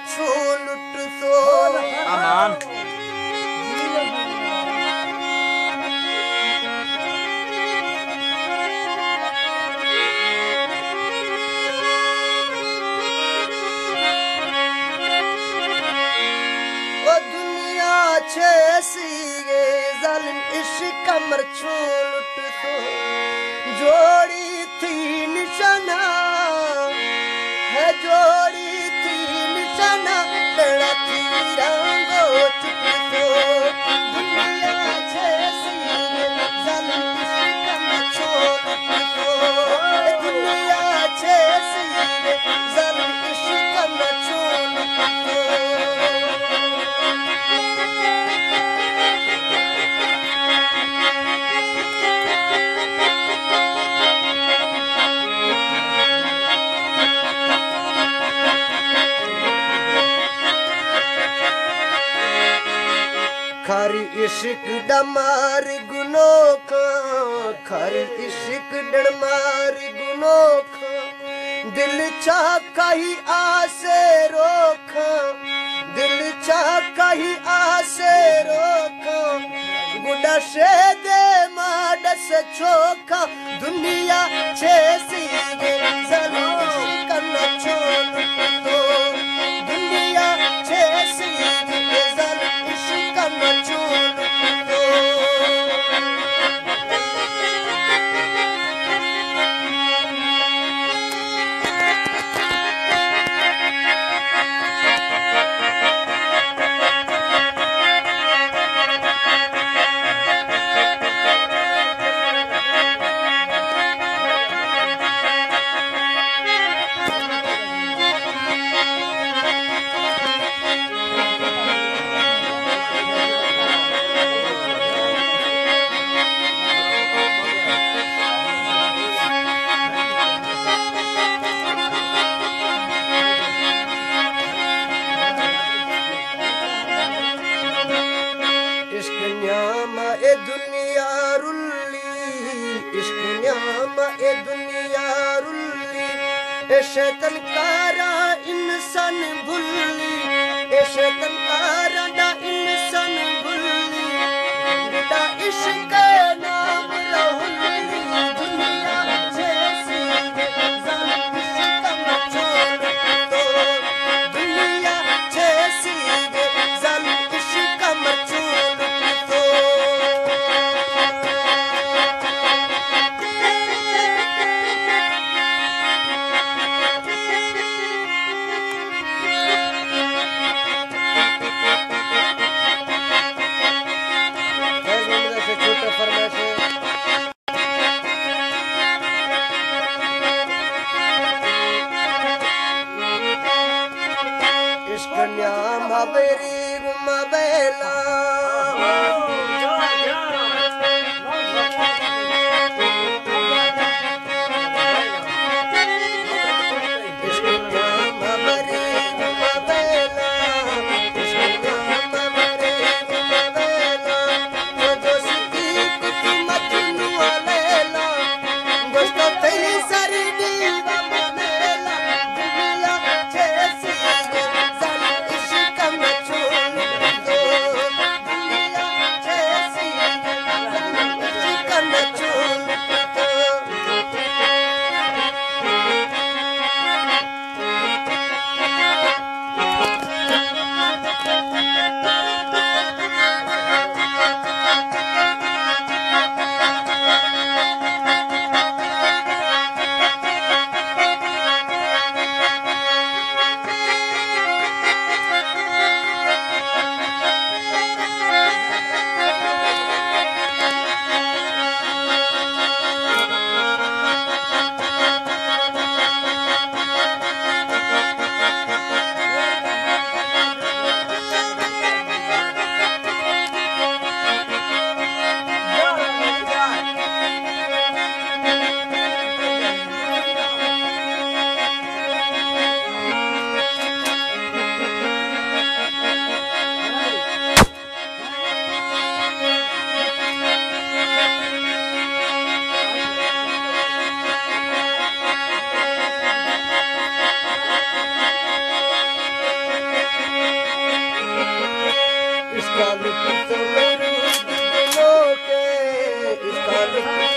छू लुट सो अमान सीगे जालिम इश्क कमर छू लुट तो जोड़ी थी निशाना है जोड़ी थी निशाना लड़ा थी रंगो चुप तो दुनिया छे सीगे जालिम इश्क कमर छू लुट तो दुनिया छे सीगे जालिम इश्क कमर छू लुट तो खरी इश्क डमार गुनों का खरी इश्क डमार गुनों का दिल चाका ही आसे रोका दिल चाका ही आसे रोका गुडा से दे माडस छोका दुनिया छे सीगे जरूर करना छोड़ तो दुनिया छे सीगे जरूर करना छोड़ तो दुनिया रुल्ली इश्क न्यामा ए दुनिया रुल्ली ए शैतान कारा इंसान भुल्ली ए शैतान कारा डा इंसान भुल्ली डा इश्क नाम रहुल्ली दुनिया जैसी जालिम इश्क मत छोड़ तो दुनिया जैसी जालिम इश्क मत छोड़ तो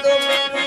तो